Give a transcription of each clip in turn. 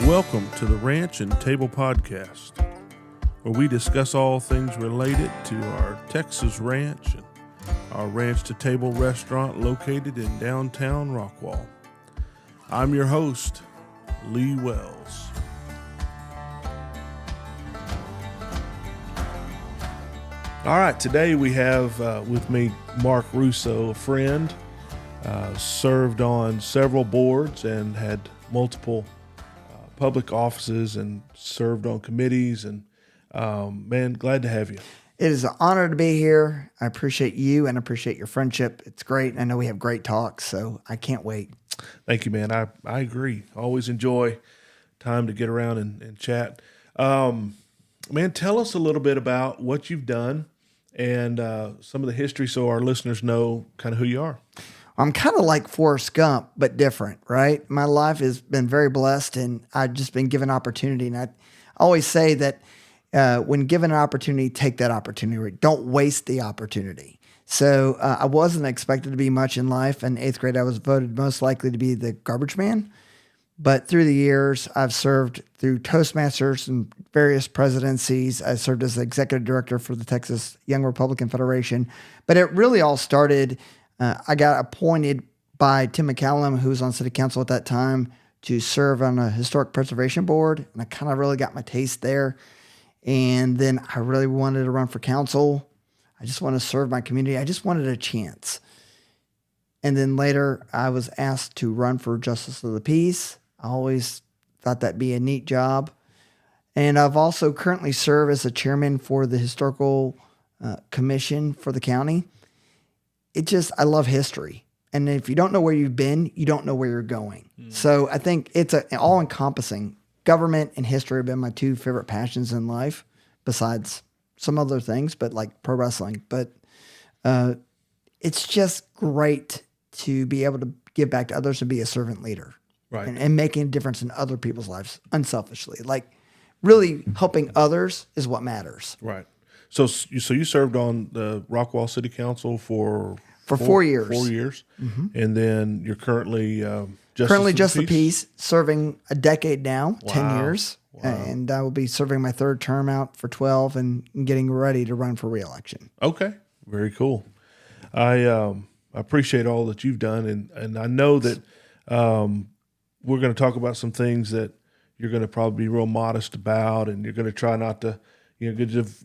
Welcome to the Ranch and Table Podcast, where we discuss all things related to our Texas ranch and our Ranch to Table restaurant located in Downtown Rockwall. I'm your host, Lee Wells. All right, today we have with me Mark Russo, a friend, served on several boards and had multiple public offices and served on committees. And man, glad to have you. It is an honor to be here. I appreciate you and appreciate your friendship. It's great. I know we have great talks, so I can't wait. Thank you, man. I agree. Always enjoy time to get around and chat. Man, tell us a little bit about what you've done and some of the history so our listeners know kind of who you are. I'm kind of like Forrest Gump, but different, right? My life has been very blessed, and I've just been given opportunity. And I always say that when given an opportunity, take that opportunity. Don't waste the opportunity. So I wasn't expected to be much in life. In 8th grade, I was voted most likely to be the garbage man. But through the years, I've served through Toastmasters and various presidencies. I served as the executive director for the Texas Young Republican Federation. But it really all started, I got appointed by Tim McCallum, who was on city council at that time, to serve on a historic preservation board. And I kind of really got my taste there. And then I really wanted to run for council. I just want to serve my community. I just wanted a chance. And then later I was asked to run for Justice of the Peace. I always thought that'd be a neat job. And I've also currently served as a chairman for the Historical Commission for the county. I love history. And if you don't know where you've been, you don't know where you're going. So I think it's all-encompassing. Government and history have been my two favorite passions in life, besides some other things, but like pro wrestling. But it's just great to be able to give back to others and be a servant leader. Right. And making a difference in other people's lives unselfishly. Like really helping others is what matters. Right. So you served on the Rockwall City Council for 4 years. 4 years. Mm-hmm. And then you're currently Justice of the Peace, serving a decade now, 10 years. Wow. And I will be serving my third term out for 12 and getting ready to run for re-election. Okay. Very cool. I appreciate all that you've done. And I know that we're going to talk about some things that you're going to probably be real modest about, and you're going to try not to,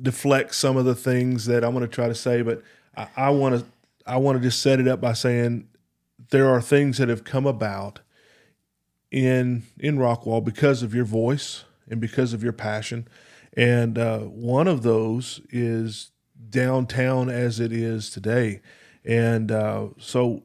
deflect some of the things that I'm going to try to say. But I want to just set it up by saying there are things that have come about in Rockwall because of your voice and because of your passion. And one of those is downtown as it is today. And so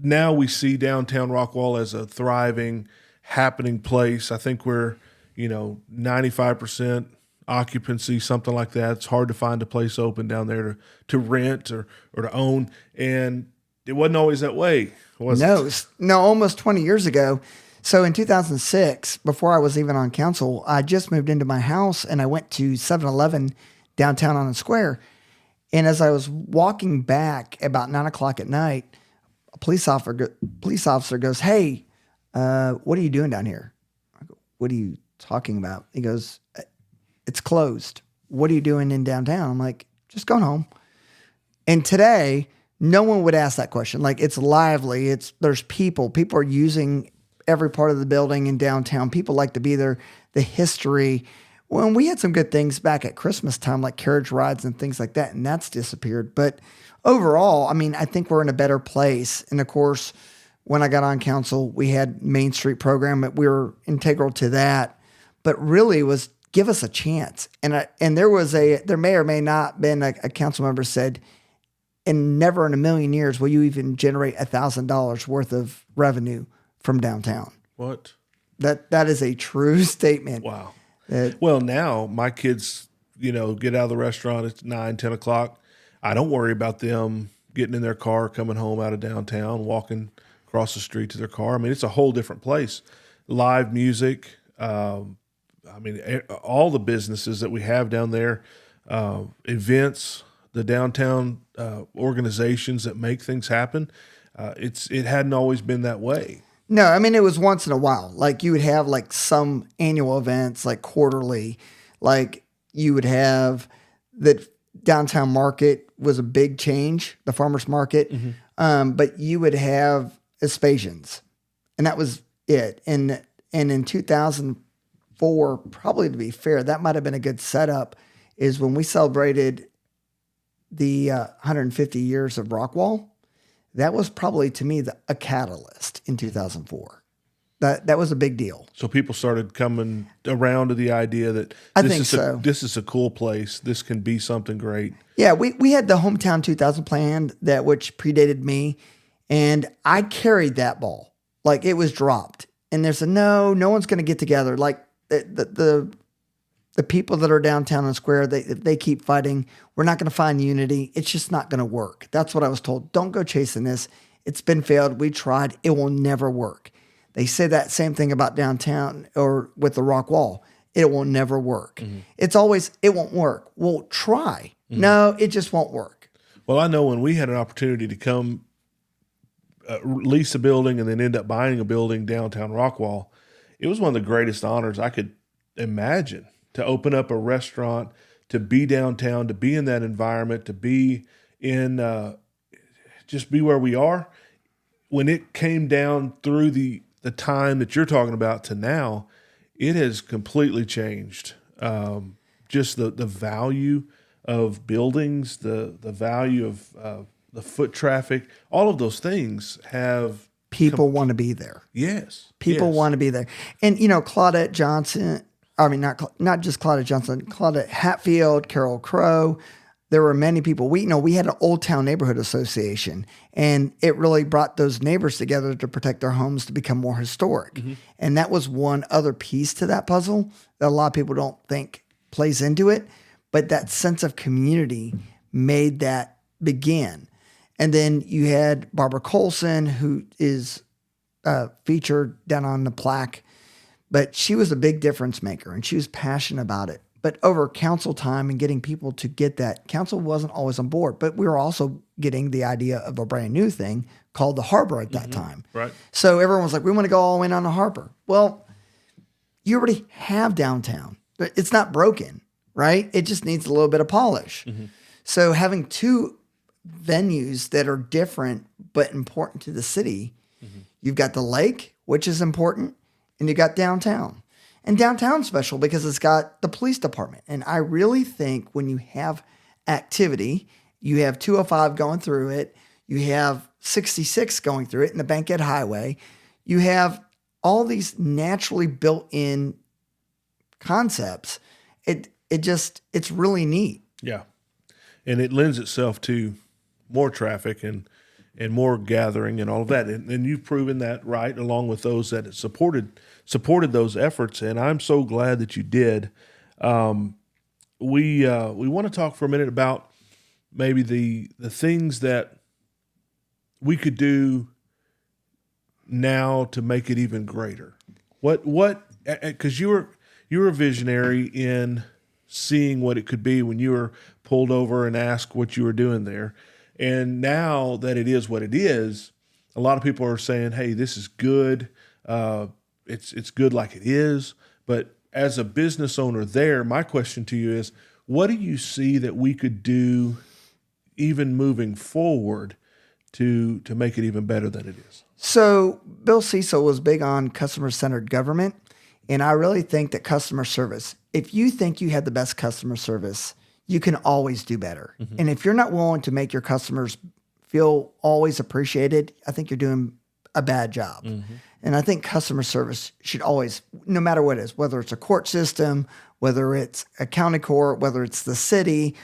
now we see Downtown Rockwall as a thriving, happening place. I think we're, 95% occupancy, something like that. It's hard to find a place open down there to rent or to own. And it wasn't always that way, was it? No, almost 20 years ago. So in 2006, before I was even on council, I just moved into my house and I went to 7-Eleven downtown on the square. And as I was walking back about 9 o'clock at night, a police officer goes, "Hey, what are you doing down here?" I go, "What are you talking about?" He goes, "It's closed. What are you doing in downtown?" I'm like, "Just going home." And today, no one would ask that question. Like, it's lively. There's people. People are using every part of the building in downtown. People like to be there. The history. Well, we had some good things back at Christmas time, like carriage rides and things like that, and that's disappeared. But overall, I think we're in a better place. And of course, when I got on council, we had Main Street program, but we were integral to that. But really, it was give us a chance. And there may or may not been a council member said, and never in a million years will you even generate $1,000 worth of revenue from downtown. What? That is a true statement. Wow. Well, now my kids, get out of the restaurant at 9, 10 o'clock. I don't worry about them getting in their car, coming home out of downtown, walking across the street to their car. It's a whole different place. Live music, all the businesses that we have down there, events, the downtown organizations that make things happen. It hadn't always been that way. No, I mean, it was once in a while. Like you would have like some annual events, like quarterly, like you would have that downtown market was a big change, the farmer's market. But you would have Aspasians, and that was it. And in 2004, probably to be fair, that might have been a good setup, is when we celebrated the 150 years of Rockwall. That was probably, to me, a catalyst in 2004. That was a big deal. So people started coming around to the idea that this is a cool place. This can be something great. Yeah, we had the Hometown 2000 plan which predated me, and I carried that ball. Like it was dropped. And there's no one's going to get together. Like the people that are downtown and square, they keep fighting. We're not going to find unity. It's just not going to work. That's what I was told. Don't go chasing this. It's been failed. We tried. It will never work. They say that same thing about downtown or with the rock wall. It will never work. It's always, it won't work. Well, try. No, it just won't work. Well, I know when we had an opportunity to come lease a building and then end up buying a building downtown Rockwall, it was one of the greatest honors I could imagine, to open up a restaurant, to be downtown, to be in that environment, to be in just be where we are. When it came down through the time that you're talking about to now, it has completely changed. Just the value of buildings, the value of the foot traffic, all of those things have people want to be there. Yes. People want to be there. And, Claudette Johnson, I mean, not just Claudette Johnson, Claudette Hatfield, Carol Crow. There were many people. We had an Old Town Neighborhood Association, and it really brought those neighbors together to protect their homes to become more historic. And that was one other piece to that puzzle that a lot of people don't think plays into it. But that sense of community made that begin. And then you had Barbara Colson, who is featured down on the plaque, but she was a big difference maker and she was passionate about it. But over council time and getting people to get that, council wasn't always on board, but we were also getting the idea of a brand new thing called the harbor at that time. Right. So everyone was like, we want to go all in on the harbor. Well, you already have downtown, but it's not broken, right? It just needs a little bit of polish. So having two venues that are different but important to the city, you've got the lake, which is important, and you got downtown. And downtown's special because it's got the police department. And I really think when you have activity, you have 205 going through it, you have 66 going through it, and the Bankhead Highway, you have all these naturally built-in concepts. It's really neat. Yeah. And it lends itself to more traffic and more gathering and all of that. And you've proven that right, along with those that supported those efforts. And I'm so glad that you did. We want to talk for a minute about maybe the things that we could do now to make it even greater. Because you were a visionary in seeing what it could be when you were pulled over and asked what you were doing there. And now that it is what it is, a lot of people are saying, hey, this is good. It's good like it is. But as a business owner there, my question to you is, what do you see that we could do even moving forward to make it even better than it is? So Bill Cecil was big on customer-centered government. And I really think that customer service, if you think you have the best customer service, you can always do better. And if you're not willing to make your customers feel always appreciated, I think you're doing a bad job. And I think customer service should always, no matter what it is, whether it's a court system, whether it's a county court, whether it's the city,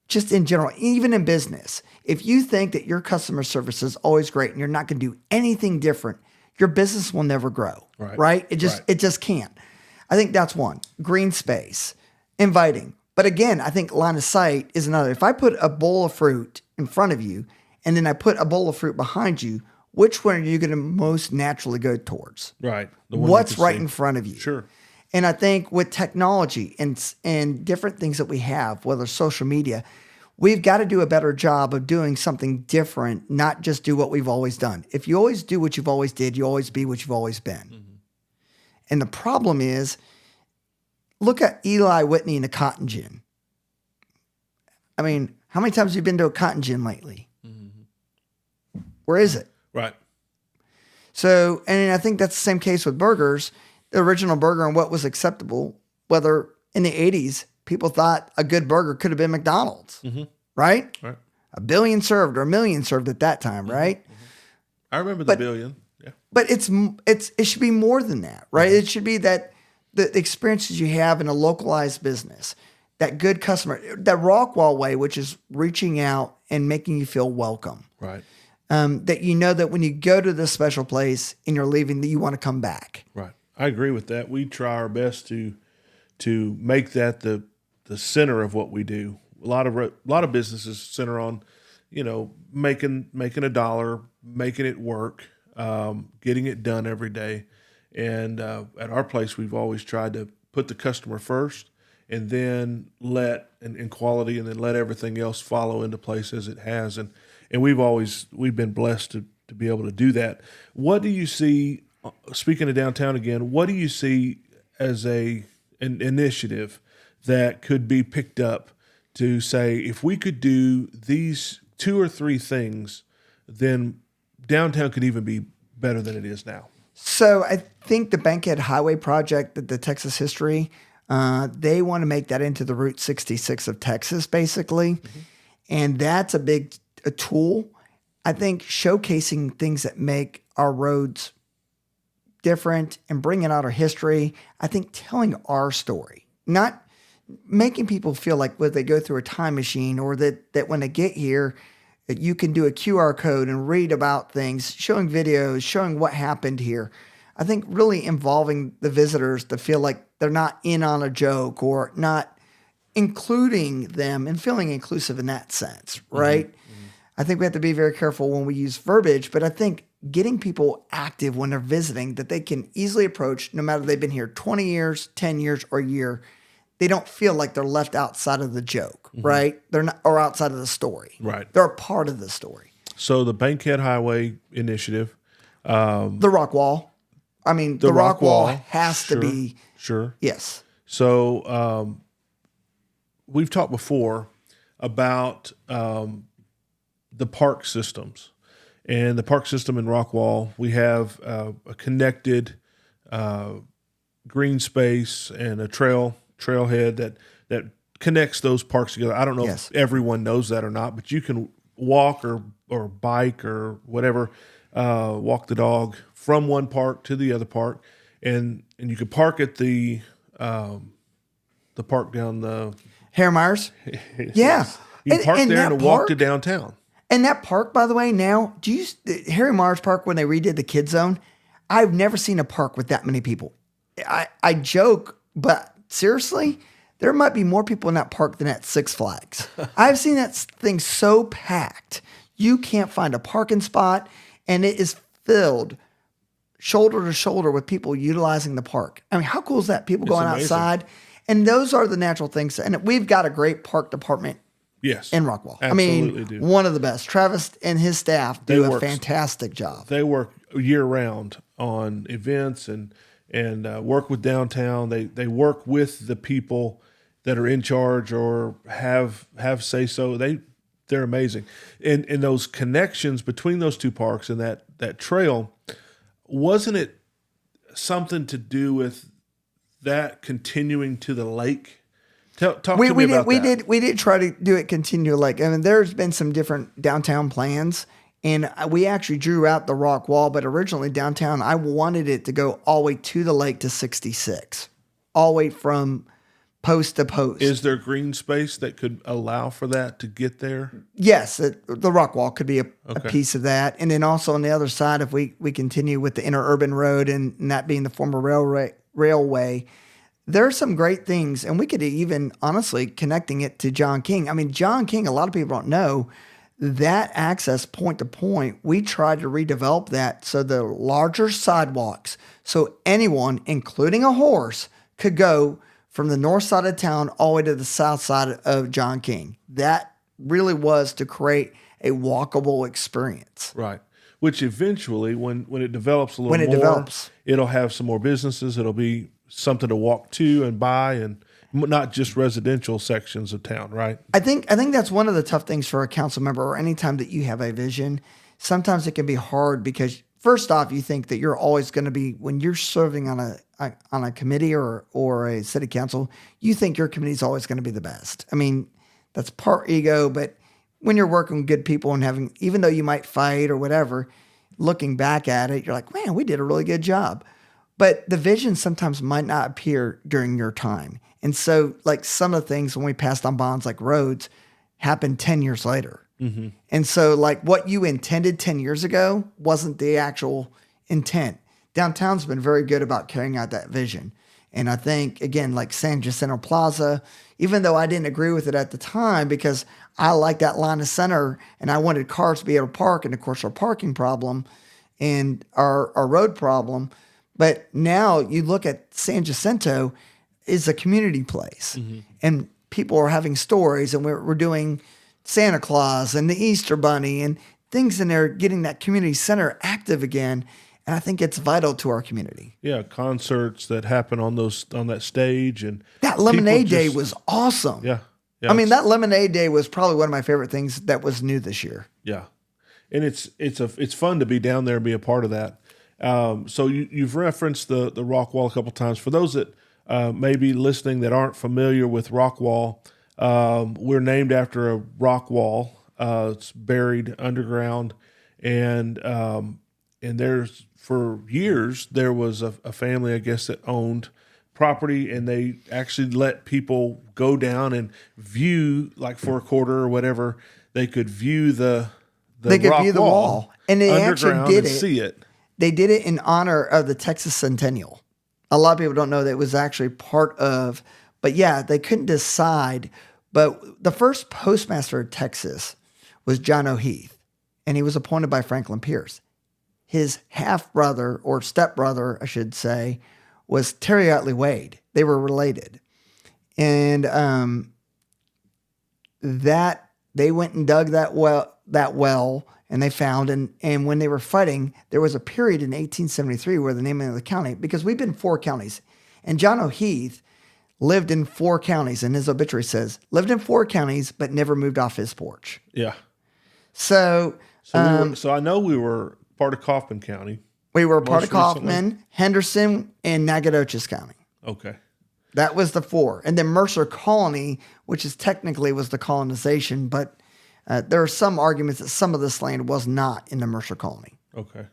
just in general, even in business, if you think that your customer service is always great and you're not going to do anything different, your business will never grow, right? It just can't. I think that's one. Green space, inviting. But again, I think line of sight is another. If I put a bowl of fruit in front of you and then I put a bowl of fruit behind you, which one are you going to most naturally go towards? Right. What's right in front of you? Sure. And I think with technology and different things that we have, whether social media, We've got to do a better job of doing something different, not just do what we've always done. If you always do what you've always did, you always be what you've always been. Mm-hmm. And the problem is, look at Eli Whitney and the cotton gin. I mean, how many times have you been to a cotton gin lately? Mm-hmm. Where is it? Right. So, and I think that's the same case with burgers. The original burger and what was acceptable, whether in the 80s, people thought a good burger could have been McDonald's, mm-hmm. right? Right. A billion served or a million served at that time, right? Mm-hmm. I remember the billion. Yeah. But it should be more than that, right? Mm-hmm. It should be that the experiences you have in a localized business, that good customer, that Rockwall way, which is reaching out and making you feel welcome. Right. That you know that when you go to this special place and you're leaving, that you want to come back. Right. I agree with that. We try our best to make that the center of what we do. A lot of businesses center on, making a dollar, making it work, getting it done every day. And at our place, we've always tried to put the customer first, and then in quality, and then let everything else follow into place as it has. And we've been blessed to be able to do that. What do you see? Speaking of downtown again, what do you see as an initiative that could be picked up to say, if we could do these 2 or 3 things, then downtown could even be better than it is now? So I think the Bankhead Highway project, the Texas history, they want to make that into the Route 66 of Texas, basically. Mm-hmm. And that's a tool. I think showcasing things that make our roads different and bringing out our history. I think telling our story, not making people feel like when they go through a time machine, or that when they get here, that you can do a QR code and read about things, showing videos, showing what happened here. I think really involving the visitors to feel like they're not in on a joke, or not including them and feeling inclusive in that sense, right? Mm-hmm. Mm-hmm. I think we have to be very careful when we use verbiage, but I think getting people active when they're visiting, that they can easily approach, no matter they've been here 20 years, 10 years, or a year, they don't feel like they're left outside of the joke, mm-hmm. right? They're not, or outside of the story. Right. They're a part of the story. So the Bankhead Highway initiative. The Rockwall. I mean, the Rockwall has to be. Sure. Yes. So we've talked before about the park systems. And the park system in Rockwall, we have a connected green space and a trailhead that connects those parks together. I don't know if everyone knows that or not, but you can walk or bike or whatever, walk the dog from one park to the other park, and you can park at the park down the Harry Myers. Yeah, you can park there and walk to downtown. And that park, by the way, now, Harry Myers Park, when they redid the Kid Zone, I've never seen a park with that many people. I joke, but seriously, there might be more people in that park than at Six Flags. I've seen that thing so packed. You can't find a parking spot, and it is filled shoulder to shoulder with people utilizing the park. I mean, how cool is that? People going outside. And those are the natural things. And we've got a great park department. Yes. In Rockwall. Absolutely one of the best. Travis and his staff do a fantastic job. They work year round on events and work with downtown. They work with the people that are in charge or have say so. They're amazing. And those connections between those two parks and that trail, wasn't it something to do with that continuing to the lake? Talk to me about that. We did try to do it continue like. I mean, there's been some different downtown plans, and we actually drew out the rock wall. But originally downtown, I wanted it to go all the way to the lake to 66, all the way from post to post. Is there green space that could allow for that to get there? Yes, the rock wall could be a piece of that, and then also on the other side, if we continue with the interurban road and that being the former railway. There are some great things, and we could even, honestly, connecting it to John King. I mean, John King, a lot of people don't know, that access point to point, we tried to redevelop that so the larger sidewalks, so anyone, including a horse, could go from the north side of town all the way to the south side of John King. That really was to create a walkable experience. Right. Which eventually, when it develops a little When it more, develops. it'll have some more businesses. It'll be something to walk to and buy, and not just residential sections of town, right? I think that's one of the tough things for a council member, or anytime that you have a vision. Sometimes it can be hard because first off, you think that you're always going to be, when you're serving on a committee or a city council, you think your committee is always going to be the best. I mean, that's part ego, but when you're working with good people and having, even though you might fight or whatever, looking back at it, you're like, man, we did a really good job. But the vision sometimes might not appear during your time. And so, like, some of the things when we passed on bonds like roads happened 10 years later. Mm-hmm. And so, like, what you intended 10 years ago wasn't the actual intent. Downtown's been very good about carrying out that vision. And I think, again, like San Jacinto Plaza, even though I didn't agree with it at the time because I like that line of center and I wanted cars to be able to park, and of course our parking problem and our road problem. But now you look at San Jacinto is a community place, and people are having stories, and we're doing Santa Claus and the Easter Bunny and things in there, getting that community center active again. And I think it's vital to our community. Yeah, concerts that happen on that stage, and that Lemonade Day was awesome. Yeah, I mean, that Lemonade Day was probably one of my favorite things that was new this year. Yeah, and it's fun to be down there and be a part of that. So you've referenced the Rockwall a couple times. For those that may be listening that aren't familiar with Rockwall, we're named after a rock wall. It's buried underground, and there's, for years, there was a family, I guess, that owned property, and they actually let people go down and view, like for a quarter or whatever, they could view the wall, and they actually did see it. They did it in honor of the Texas Centennial. A lot of people don't know that it was actually part of, but yeah, they couldn't decide. But the first postmaster of Texas was John O'Heath, and he was appointed by Franklin Pierce. His half-brother, or step-brother, I should say, was Terry Utley Wade. They were related. And that they went and dug that well, and they found, and when they were fighting, there was a period in 1873 where the name of the county, because we've been 4 counties, and John O'Heath lived in 4 counties, and his obituary says, lived in 4 counties, but never moved off his porch. Yeah. So I know we were part of Kaufman County. We were part of Kaufman, Henderson, and Nacogdoches County. Okay. That was the 4. And then Mercer Colony, which is technically was the colonization, but there are some arguments that some of this land was not in the Mercer Colony. Okay.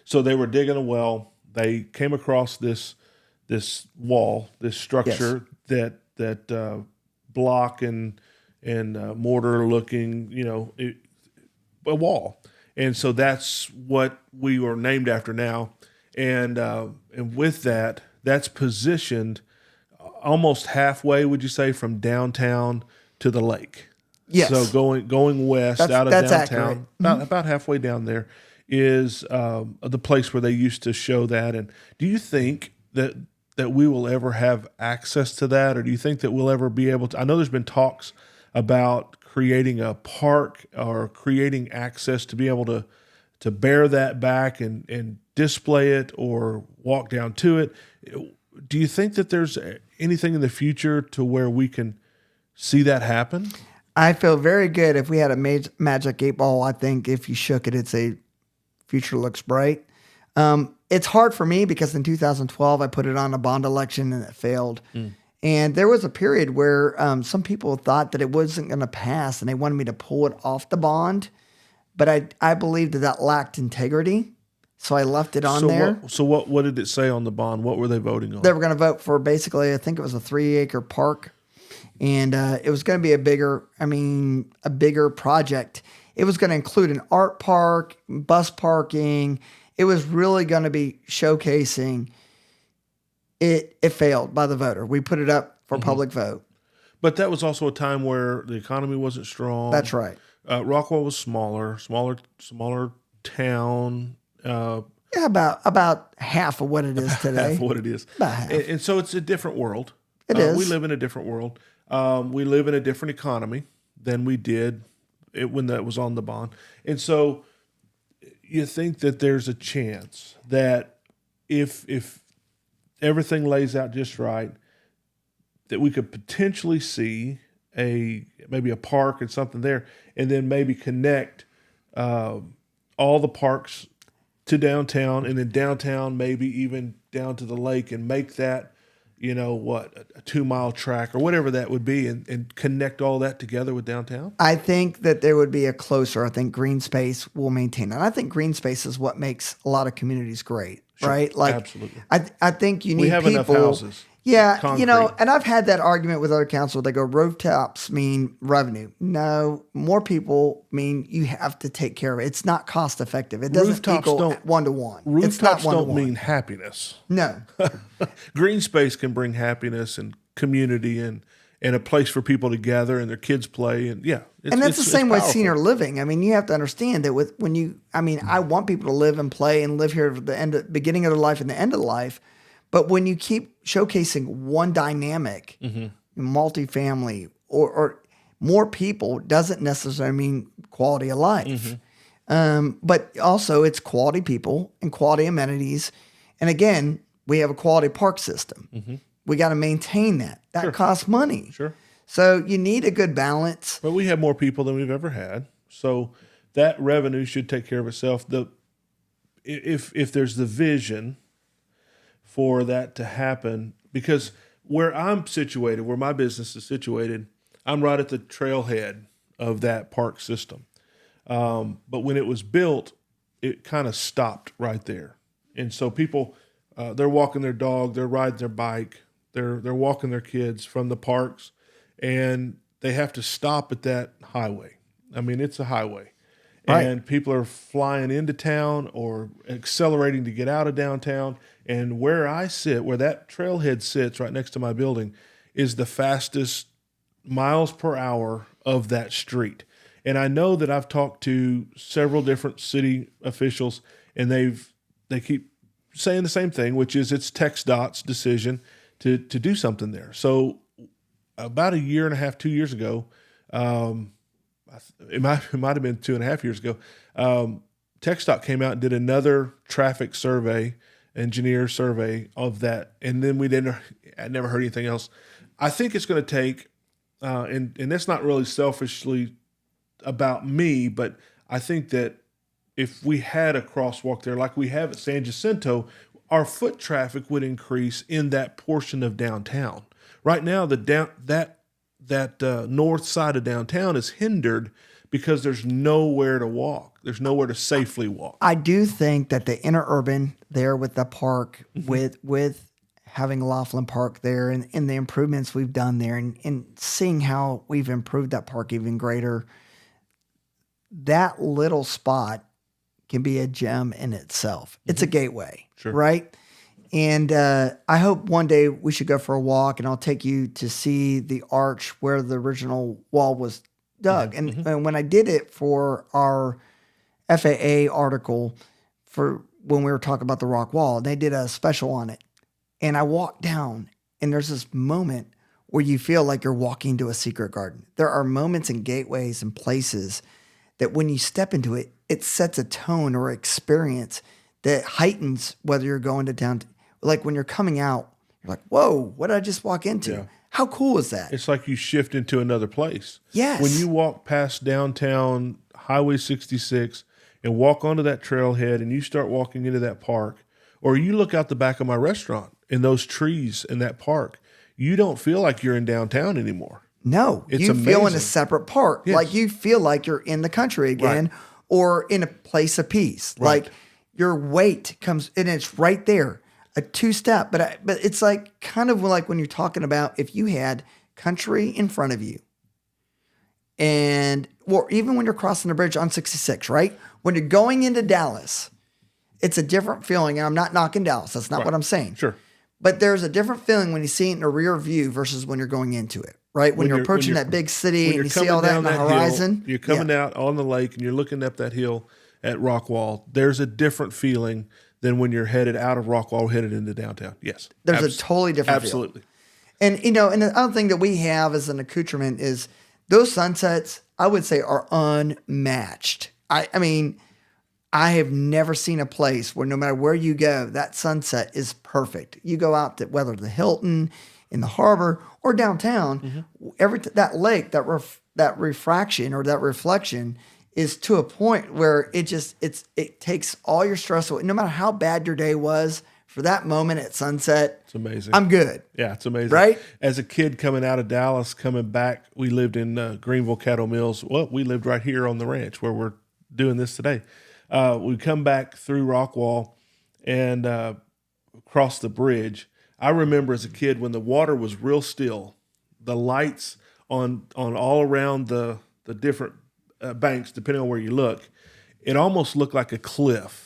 So they were digging a well. They came across this wall, this structure, yes, that block and mortar looking, a wall. And so that's what we were named after now. And with that, that's positioned almost halfway, would you say, from downtown to the lake? Yes. So going west out of downtown, about halfway down there is the place where they used to show that. And do you think that we will ever have access to that? Or do you think that we'll ever be able to? I know there's been talks about creating a park or creating access to be able to bear that back and display it or walk down to it. Do you think that there's anything in the future to where we can see that happen? I feel very good if we had a magic 8 ball. I think if you shook it, it's a future looks bright. It's hard for me because in 2012, I put it on a bond election and it failed. And there was a period where some people thought that it wasn't going to pass and they wanted me to pull it off the bond. But I believed that lacked integrity. So I left it on there. What did it say on the bond? What were they voting on? They were going to vote for basically, I think it was a 3-acre park. And it was going to be a bigger project. It was going to include an art park, bus parking. It was really going to be showcasing. It failed by the voter. We put it up for public vote. But that was also a time where the economy wasn't strong. That's right. Rockwall was smaller town. About half of what it is today. Half of what it is. About half. And so it's a different world. It is. We live in a different world. We live in a different economy than we did when that was on the bond. And so you think that there's a chance that if everything lays out just right, that we could potentially see maybe a park and something there, and then maybe connect all the parks to downtown, and then downtown maybe even down to the lake, and make that, a 2-mile track or whatever that would be, and connect all that together with downtown? I think that there would be I think green space will maintain it. And I think green space is what makes a lot of communities great, Sure, right? Like, absolutely. I think you need We have people. enough houses. Yeah, Concrete. and I've had that argument with other councils. They go, rooftops mean revenue. No, more people mean you have to take care of it. It's not cost effective. It doesn't Rooftops equal don't- 1-to-1. It's not Rooftops 1-to-1. don't mean happiness. No. Green space can bring happiness and community and a place for people to gather and their kids play. And And that's the same with powerful. senior living. I mean, you have to understand that I want people to live and play and live here at the beginning of their life and the end of life. But when you keep showcasing one dynamic, multifamily or more people, doesn't necessarily mean quality of life. But also it's quality people and quality amenities. And again, we have a quality park system. We got to maintain that. That Sure. costs money. Sure. So you need a good balance. But we have more people than we've ever had. So that revenue should take care of itself. If there's the vision for that to happen, because where I'm situated, where my business is situated, I'm right at the trailhead of that park system. But when it was built, it kind of stopped right there. And so people, they're walking their dog, they're riding their bike, they're walking their kids from the parks, and they have to stop at that highway. I mean, it's a highway. Right. And people are flying into town or accelerating to get out of downtown. And where I sit, where that trailhead sits right next to my building, is the fastest miles per hour of that street. And I know that I've talked to several different city officials, and they keep saying the same thing, which is it's TxDOT's decision to do something there. So about a year and a half, 2 years ago, it might have been 2.5 years ago, TxDOT came out and did another traffic survey, engineer survey of that, and then I never heard anything else. I think it's going to take, and that's not really selfishly about me, but I think that if we had a crosswalk there like we have at San Jacinto, our foot traffic would increase in that portion of downtown. Right now, that north side of downtown is hindered because there's nowhere to walk. There's nowhere to safely walk. I do think that the interurban there with the park, with having Laughlin Park there and the improvements we've done there and seeing how we've improved that park even greater, that little spot can be a gem in itself. It's a gateway, Sure. right? And I hope one day we should go for a walk, and I'll take you to see the arch where the original wall was dug. And when I did it for our FAA article for when we were talking about the rock wall, they did a special on it. And I walked down, and there's this moment where you feel like you're walking to a secret garden. There are moments and gateways and places that when you step into it, it sets a tone or experience that heightens whether you're going to town. Like when you're coming out, you're like, whoa, what did I just walk into? Yeah. How cool is that? It's like you shift into another place. Yes. When you walk past downtown Highway 66 and walk onto that trailhead and you start walking into that park, or you look out the back of my restaurant and those trees in that park, you don't feel like you're in downtown anymore. No, It's you feel in a amazing. separate park. Yes. Like you feel like you're in the country again or in a place of peace. Right. Like your weight comes, and it's right there, a two-step. But it's like kind of like when you're talking about if you had country in front of you and, or even when you're crossing the bridge on 66, right? When you're going into Dallas, it's a different feeling. And I'm not knocking Dallas. That's not what I'm saying. Sure. But there's a different feeling when you see it in the rear view versus when you're going into it, right? When you're approaching that big city and you see all that in the horizon. You're coming out on the lake and you're looking up that hill at Rockwall. There's a different feeling than when you're headed out of Rockwall, headed into downtown. Yes. There's a totally different Absolutely. feel. And, and the other thing that we have as an accoutrement is those sunsets, I would say, are unmatched. I mean, I have never seen a place where no matter where you go, that sunset is perfect. You go out to whether the Hilton, in the harbor, or downtown, that lake, that refraction or that reflection is to a point where it takes all your stress away. No matter how bad your day was, for that moment at sunset, It's amazing. I'm good. Yeah, it's amazing. Right? As a kid coming out of Dallas, coming back, we lived in Greenville Cattle Mills. Well, we lived right here on the ranch where we're doing this today. We come back through Rockwall and cross the bridge. I remember as a kid when the water was real still, the lights on all around the different banks, depending on where you look, it almost looked like a cliff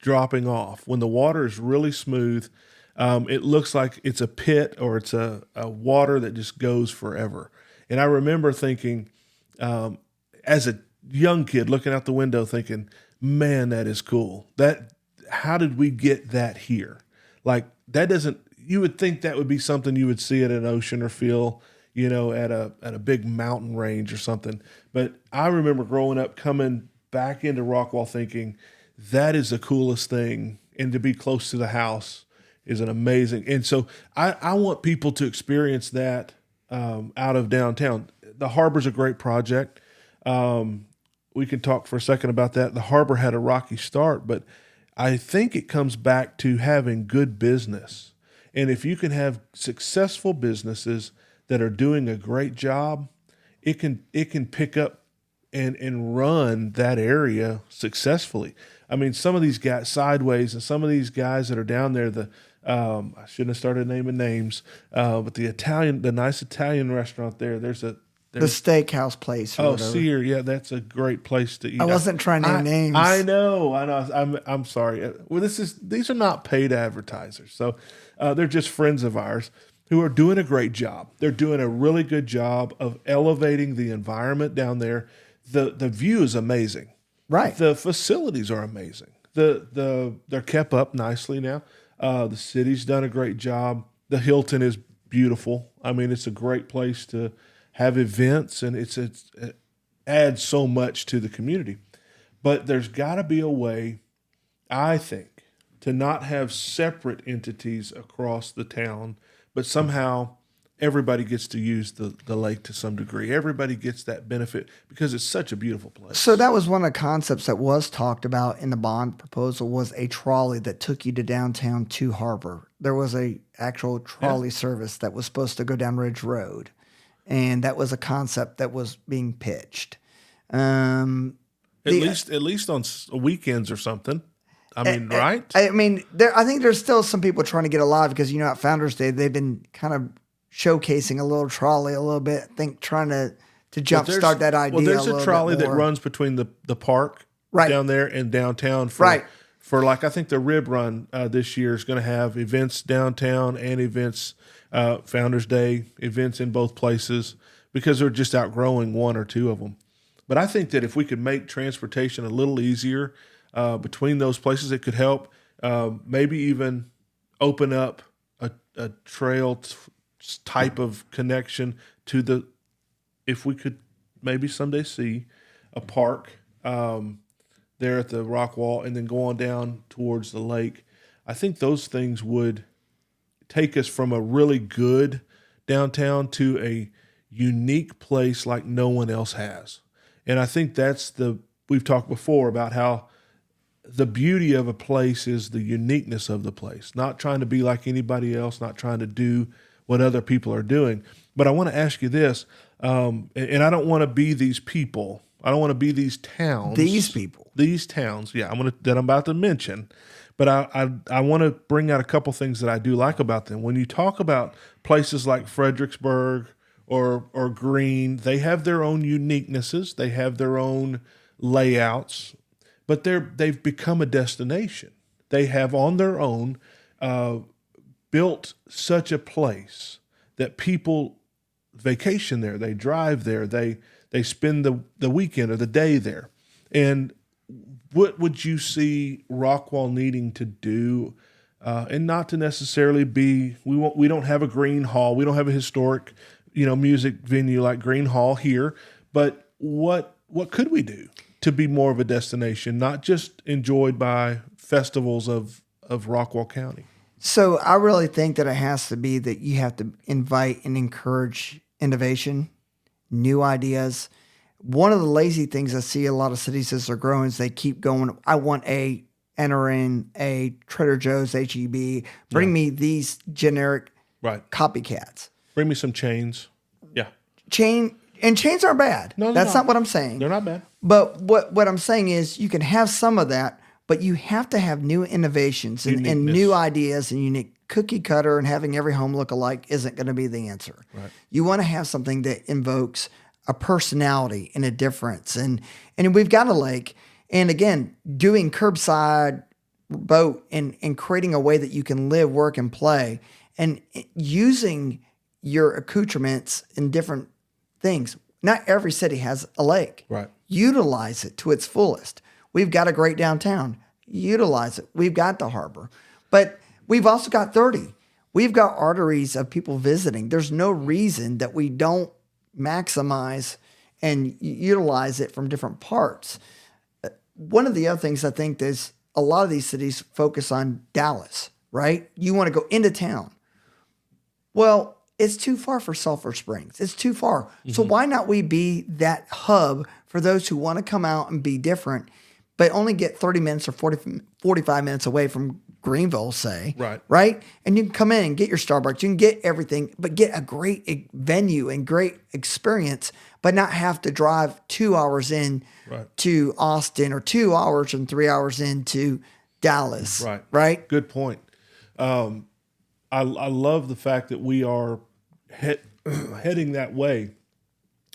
dropping off. When the water is really smooth, it looks like it's a pit or it's a water that just goes forever. And I remember thinking, as a young kid looking out the window thinking, man, that is cool. How did we get that here? Like you would think that would be something you would see at an ocean or feel, at a big mountain range or something. But I remember growing up coming back into Rockwall thinking, that is the coolest thing. And to be close to the house is an amazing. And so I want people to experience that out of downtown. The harbor's a great project. We can talk for a second about that. The harbor had a rocky start, but I think it comes back to having good business. And if you can have successful businesses that are doing a great job, it can pick up and run that area successfully. I mean, some of these guys, Sideways, and some of these guys that are down there, I shouldn't have started naming names, but the nice Italian restaurant there, the steakhouse place. Oh, Sear, yeah, that's a great place to eat. I wasn't trying to name names. I know. I'm sorry. Well, these are not paid advertisers, so they're just friends of ours who are doing a great job. They're doing a really good job of elevating the environment down there. The view is amazing. Right. The facilities are amazing. They're kept up nicely now. The city's done a great job. The Hilton is beautiful. I mean, it's a great place to have events, and it adds so much to the community. But there's got to be a way, I think, to not have separate entities across the town, but somehow everybody gets to use the lake to some degree. Everybody gets that benefit because it's such a beautiful place. So that was one of the concepts that was talked about in the bond proposal, was a trolley that took you to downtown to harbor. There was a actual trolley service that was supposed to go down Ridge Road. And that was a concept that was being pitched. At least on weekends or something. I mean, right? I think there's still some people trying to get alive because, at Founders Day, they've been kind of showcasing a little trolley a little bit. I think trying to jumpstart that idea. Well, there's a trolley that runs between the park down there and downtown for like, I think the Rib Run this year is going to have events downtown and events Founders Day events in both places because they're just outgrowing one or two of them. But I think that if we could make transportation a little easier between those places, it could help maybe even open up a trail type of connection to if we could maybe someday see a park there at the Rockwall and then go on down towards the lake. I think those things would take us from a really good downtown to a unique place like no one else has. And I think we've talked before about how the beauty of a place is the uniqueness of the place, not trying to be like anybody else, not trying to do what other people are doing. But I want to ask you this, and I don't want to be these people. I don't want to be these towns. These towns, yeah, that I'm about to mention. But I want to bring out a couple things that I do like about them. When you talk about places like Fredericksburg or Greene, they have their own uniquenesses. They have their own layouts, but they've become a destination. They have on their own built such a place that people vacation there. They drive there. They spend the weekend or the day there. And what would you see Rockwall needing to do, and not to necessarily be? We don't have a Green Hall. We don't have a historic, music venue like Green Hall here. But what could we do to be more of a destination, not just enjoyed by festivals of Rockwall County? So I really think that it has to be that you have to invite and encourage innovation, new ideas. One of the lazy things I see a lot of cities as they're growing is they keep going, I want enter in a Trader Joe's, H-E-B, bring me these generic copycats. Bring me some chains. Yeah. Chains aren't bad. No, that's not. Not what I'm saying. They're not bad. But what I'm saying is you can have some of that, but you have to have new innovations and new ideas and unique. Cookie cutter and having every home look alike isn't going to be the answer. Right. You want to have something that invokes a personality and a difference. And we've got a lake. And again, doing curbside boat and creating a way that you can live, work, and play, and using your accoutrements in different things. Not every city has a lake. Right. Utilize it to its fullest. We've got a great downtown. Utilize it. We've got the harbor. But we've also got 30. We've got arteries of people visiting. There's no reason that we don't maximize and utilize it from different parts. One of the other things I think is a lot of these cities focus on Dallas, right? You want to go into town. Well, it's too far for Sulphur Springs. It's too far. Mm-hmm. So why not we be that hub for those who want to come out and be different, but only get 30 minutes or 45 minutes away from Greenville, say. Right? And you can come in and get your Starbucks. You can get everything, but get a great venue and great experience, but not have to drive 2 hours in to Austin or 2 hours and 3 hours into Dallas. Right? Good point. I love the fact that we are heading that way.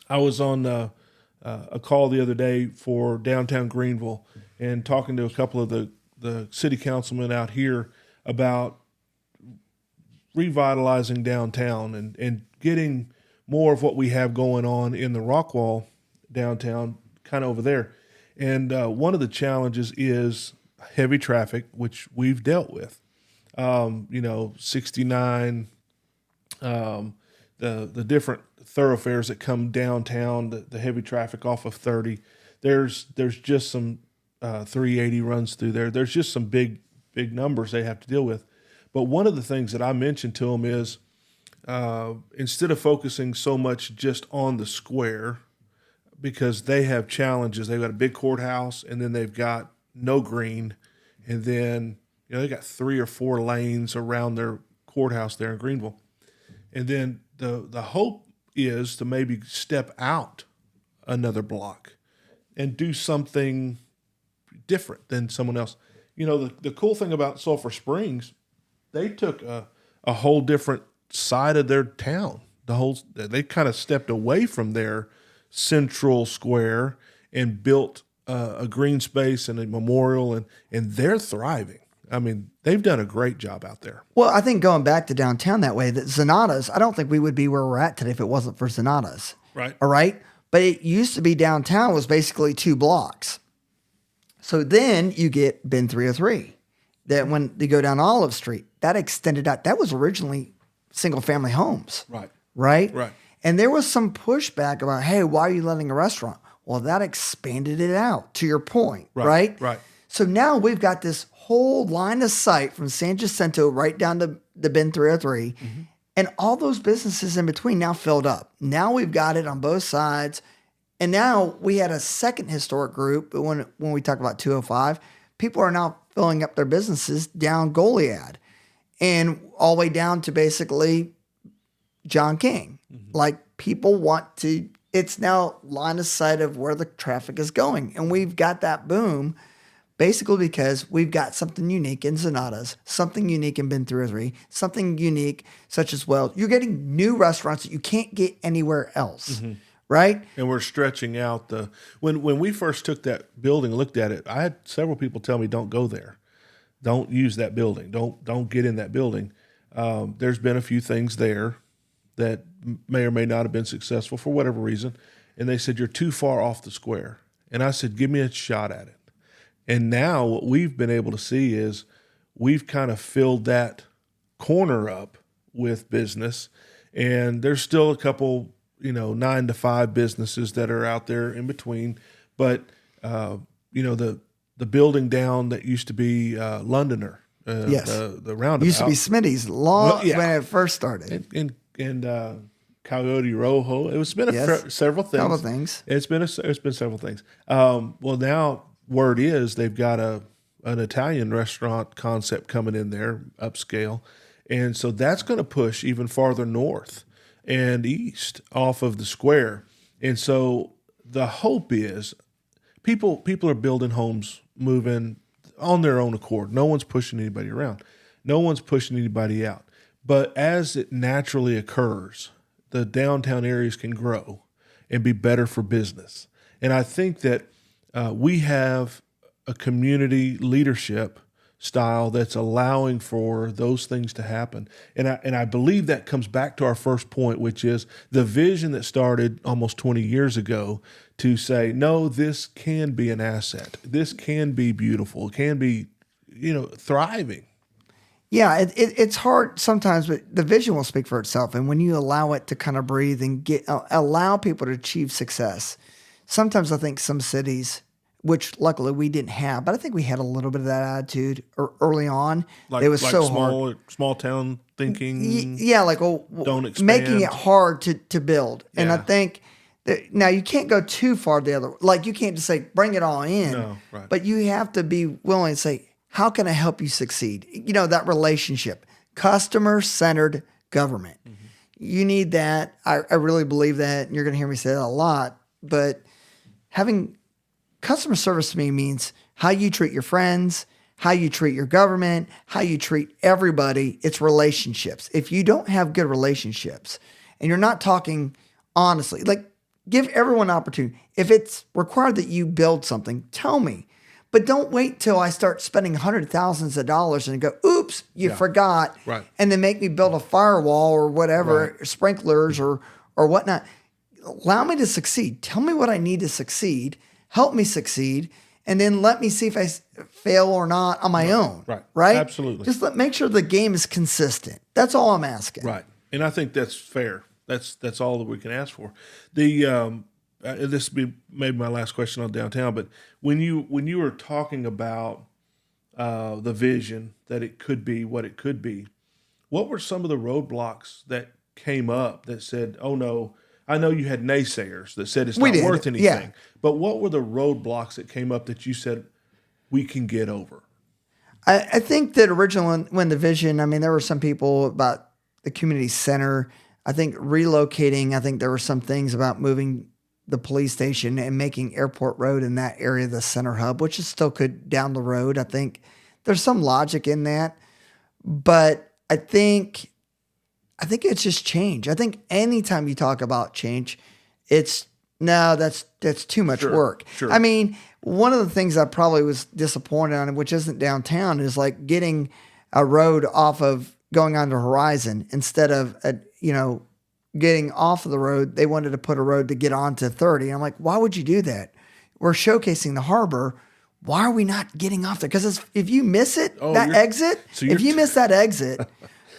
I was on a call the other day for downtown Greenville and talking to a couple of the city councilmen out here about revitalizing downtown and getting more of what we have going on in the Rockwall downtown kind of over there. And one of the challenges is heavy traffic, which we've dealt with. 69, the different thoroughfares that come downtown, the heavy traffic off of 30. There's just some 380 runs through there. There's just some big numbers they have to deal with. But one of the things that I mentioned to them is instead of focusing so much just on the square, because they have challenges. They've got a big courthouse, and then they've got no green, and then they got 3 or 4 lanes around their courthouse there in Greenville. And then the hope is to maybe step out another block and do something different than someone else. The cool thing about Sulphur Springs, they took a whole different side of their town. They kind of stepped away from their central square and built a green space and a memorial, and they're thriving. I mean, they've done a great job out there. Well, I think going back to downtown that way, that Zanata's, I don't think we would be where we're at today if it wasn't for Zanata's. Right. All right? But it used to be downtown was basically 2 blocks. So then you get bin 303. That when you go down Olive Street, that extended out. That was originally single-family homes. Right? And there was some pushback about, hey, why are you letting a restaurant? Well, that expanded it out, to your point, right? So now we've got this whole line of sight from San Jacinto right down to the bin 303, and all those businesses in between now filled up. Now we've got it on both sides, and now we had a second historic group. But when we talk about 205, people are now filling up their businesses down Goliad and all the way down to basically John King. Like, people want to, it's now line of sight of where the traffic is going. And we've got that boom basically because we've got something unique in Zanata's, something unique in bin 303, something unique such as, well, you're getting new restaurants that you can't get anywhere else. Right? And we're stretching out when we first took that building, looked at it, I had several people tell me, don't go there. Don't use that building. Don't get in that building. There's been a few things there that may or may not have been successful for whatever reason. And they said, you're too far off the square. And I said, give me a shot at it. And now what we've been able to see is we've kind of filled that corner up with business. And there's still a couple 9 to 5 businesses that are out there in between. But, the building down that used to be Londoner, Yes. the roundabout. Used to be Smitty's Well, yeah. when it first started. and Coyote Rojo. It's been Yes. several things. Couple things. It's been several things. Well, now word is they've got an Italian restaurant concept coming in there, upscale, and so that's going to push even farther north and east off of the square. And so the hope is people are building homes, moving on their own accord. No one's pushing anybody around. No one's pushing anybody out. But as it naturally occurs, the downtown areas can grow and be better for business. And I think that we have a community leadership style that's allowing for those things to happen. And I believe that comes back to our first point, which is the vision that started almost 20 years ago to say, no, this can be an asset. This can be beautiful. It can be, thriving. Yeah, it's hard sometimes, but the vision will speak for itself. And when you allow it to kind of breathe and allow people to achieve success, sometimes I think some cities, which luckily we didn't have, but I think we had a little bit of that attitude early on. It was so hard. Small town thinking. Yeah, don't expand. Making it hard to build. And I think that now you can't go too far the other. Like you can't just say bring it all in. No, right. But you have to be willing to say, how can I help you succeed? That relationship, customer-centered government. Mm-hmm. You need that. I really believe that. And you're going to hear me say that a lot. But having customer service to me means how you treat your friends, how you treat your government, how you treat everybody. It's relationships. If you don't have good relationships and you're not talking honestly, give everyone an opportunity. If it's required that you build something, tell me. But don't wait till I start spending hundreds of thousands of dollars and go, oops, you forgot. Right. And then make me build a firewall or whatever, sprinklers or whatnot. Allow me to succeed. Tell me what I need to succeed. Help me succeed. And then let me see if I fail or not on my own. Right? Absolutely. Just make sure the game is consistent. That's all I'm asking. Right. And I think that's fair. That's all that we can ask for. This will be maybe my last question on downtown, but when you were talking about the vision that it could be what it could be, what were some of the roadblocks that came up that said, oh no, I know you had naysayers that said it's not worth anything, but what were the roadblocks that came up that you said we can get over? I think that originally when the vision, there were some people about the community center, I think relocating, I think there were some things about moving the police station and making Airport Road in that area the center hub, which is still good down the road. I think there's some logic in that, but I think it's just change. I think anytime you talk about change, that's too much work. Sure. One of the things I probably was disappointed on, which isn't downtown, is getting a road off of going onto Horizon instead of getting off of the road. They wanted to put a road to get onto 30. And I'm like, why would you do that? We're showcasing the harbor. Why are we not getting off there? Because if you miss it, if you miss that exit,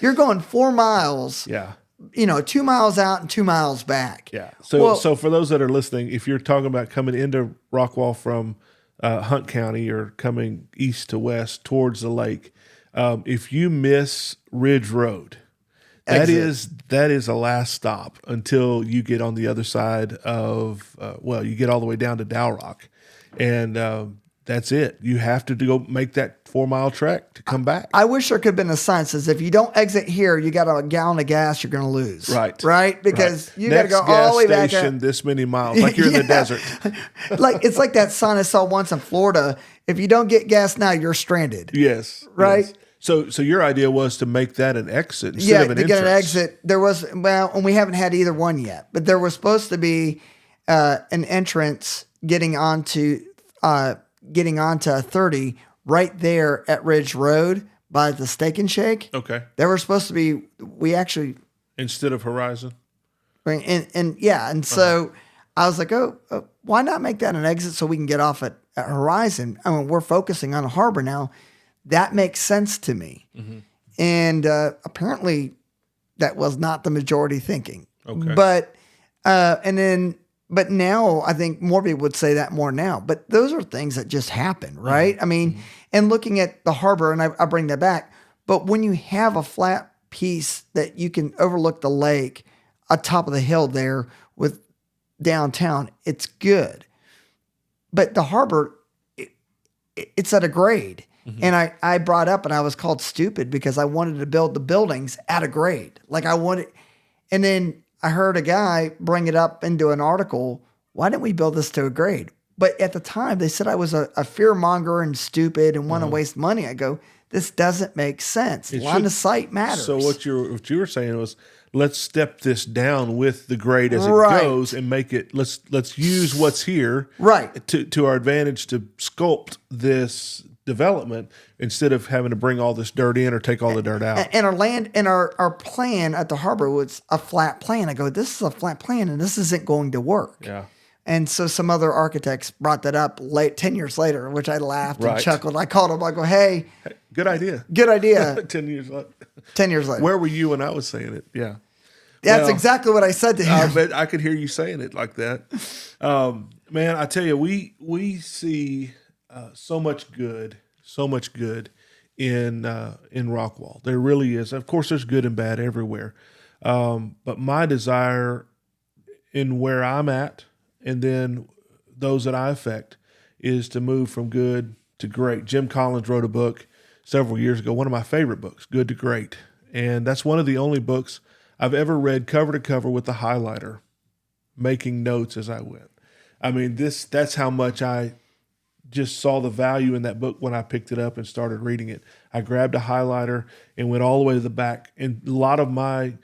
you're going 4 miles. Yeah. 2 miles out and 2 miles back. Yeah. So for those that are listening, if you're talking about coming into Rockwall from Hunt County or coming east to west towards the lake, if you miss Ridge Road, that is a last stop until you get on the other side of, you get all the way down to Dow Rock. And that's it. You have to go make that 4 mile trek to come back. I wish there could have been a sign that says, if you don't exit here, you got a gallon of gas, you're going to lose. Right? Because you got to go all the way back. Next gas station, this many miles, like you're in the desert. It's like that sign I saw once in Florida. If you don't get gas now, you're stranded. Yes. Right? Yes. So your idea was to make that an exit instead of an entrance. Yeah, to get an exit. There was, and we haven't had either one yet, but there was supposed to be an entrance getting onto 30 right there at Ridge Road by the Steak and Shake. Okay. There were supposed to be, instead of Horizon. So I was like, why not make that an exit so we can get off at Horizon? We're focusing on a harbor now. That makes sense to me. Mm-hmm. And apparently that was not the majority thinking. Okay. But And then, but now I think more people would say that more now. But those are things that just happen, right? I mean, and looking at the harbor, and I bring that back. But when you have a flat piece that you can overlook the lake atop of the hill there with downtown, it's good. But the harbor, it's at a grade. And I brought up, and I was called stupid because I wanted to build the buildings at a grade. Like I wanted, and then I heard a guy bring it up into an article. Why didn't we build this to a grade? But at the time, they said I was a fear monger and stupid and want to waste money. I go, this doesn't make sense. Line of sight matters. So what you were saying was, let's step this down with the grade as it goes and make it. Let's use what's here to our advantage to sculpt this development instead of having to bring all this dirt in or take all the dirt out. And our land and our plan at the harbor was a flat plan. I go, this is a flat plan and this isn't going to work. Yeah. And so some other architects brought that up 10 years later, which I laughed and chuckled. I called them. I go, hey, good idea. Good idea. 10 years later. 10 years later. Where were you when I was saying it? Yeah. That's exactly what I said to him. I bet I could hear you saying it like that. Man, I tell you, we see so much good in Rockwall. There really is. Of course, there's good and bad everywhere. But my desire in where I'm at, and then those that I affect, is to move from good to great. Jim Collins wrote a book several years ago, one of my favorite books, Good to Great. And that's one of the only books I've ever read cover to cover with a highlighter, making notes as I went. I mean, that's how much I just saw the value in that book when I picked it up and started reading it. I grabbed a highlighter and went all the way to the back. And a lot of my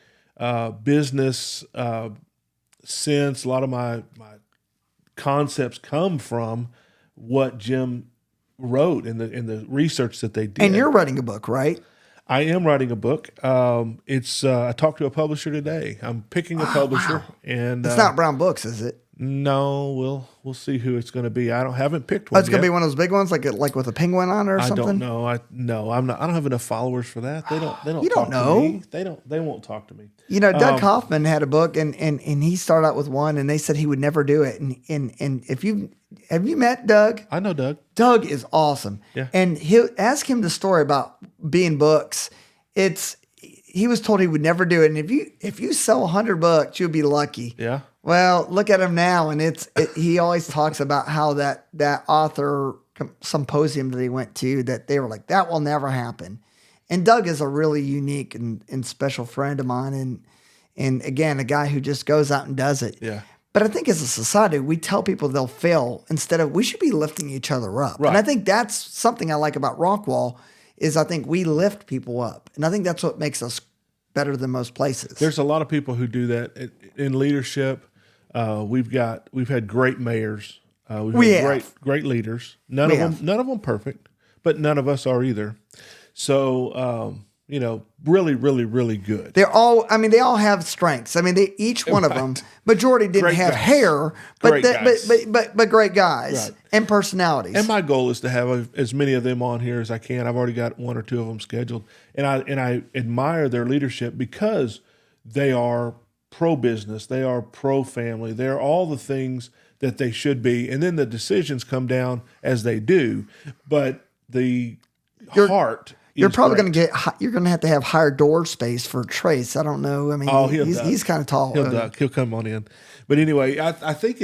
business sense, a lot of my concepts come from what Jim wrote in the research that they did. And you're writing a book, right? I am writing a book. I talked to a publisher today. I'm picking a publisher, and it's not Brown Books, is it? No, we'll see who it's going to be. Haven't picked one. It's going to be one of those big ones, like with a penguin on it or something. I don't know. I'm not. I don't have enough followers for that. They don't. You don't know. To me. They won't talk to me. You know, Doug Kaufman had a book, and he started out with one, and they said he would never do it. And if have you met Doug? I know Doug. Doug is awesome. Yeah. And he'll ask him the story about being books. He was told he would never do it, and if you sell 100 books, you'll be lucky. Yeah. Well, look at him now, and he always talks about how that author symposium that he went to, that they were like, that will never happen. And Doug is a really unique and special friend of mine, and again, a guy who just goes out and does it. Yeah. But I think as a society, we tell people they'll fail instead of, we should be lifting each other up. Right. And I think that's something I like about Rockwall, is I think we lift people up. And I think that's what makes us better than most places. There's a lot of people who do that in leadership. We've had great mayors. We've had great leaders. None of them perfect, but none of us are either. So, really, really, really good. They all have strengths. I mean, each one of them, majority didn't have hair, but great guys and personalities. And my goal is to have as many of them on here as I can. I've already got one or two of them scheduled, and I admire their leadership because they are pro-business, they are pro-family, they're all the things that they should be, and then the decisions come down as they do, but the heart. You're probably going to have higher door space for Trace. I don't know. I mean, he's kind of tall. He'll come on in. But anyway, I think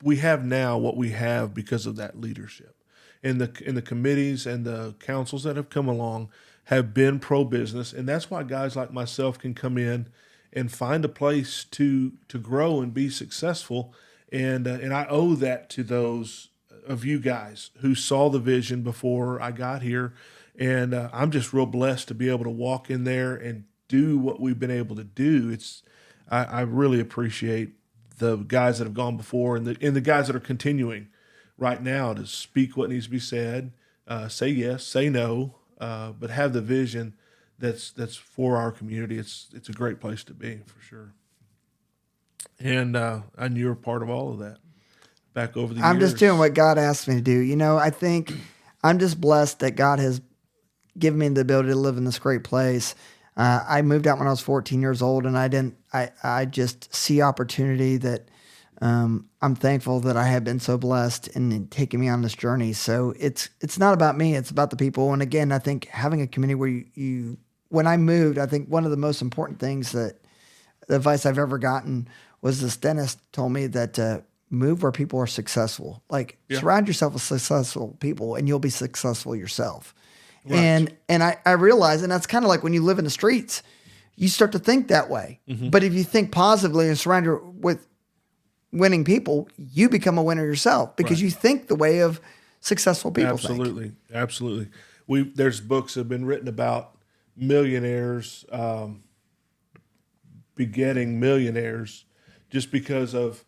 we have now what we have because of that leadership. And the committees and the councils that have come along have been pro-business, and that's why guys like myself can come in and find a place to grow and be successful. And I owe that to those of you guys who saw the vision before I got here. And I'm just real blessed to be able to walk in there and do what we've been able to do. I really appreciate the guys that have gone before and the guys that are continuing right now to speak what needs to be said, say yes, say no, but have the vision that's for our community. It's a great place to be, for sure. And you're a part of all of that. Back over the years. I'm just doing what God asked me to do. I think I'm just blessed that God has given me the ability to live in this great place. I moved out when I was 14 years old, and I just see opportunity that I'm thankful that I have been so blessed in taking me on this journey. So it's not about me, it's about the people. And again, I think having a community where when I moved, I think one of the most important things that the advice I've ever gotten was this dentist told me that move where people are successful. Like surround yourself with successful people and you'll be successful yourself. Right. And I realize, and that's kind of like when you live in the streets, you start to think that way. Mm-hmm. But if you think positively and surround yourself with winning people, you become a winner yourself because you think the way of successful people. Absolutely. Think. Absolutely. There's books that have been written about millionaires begetting millionaires just because of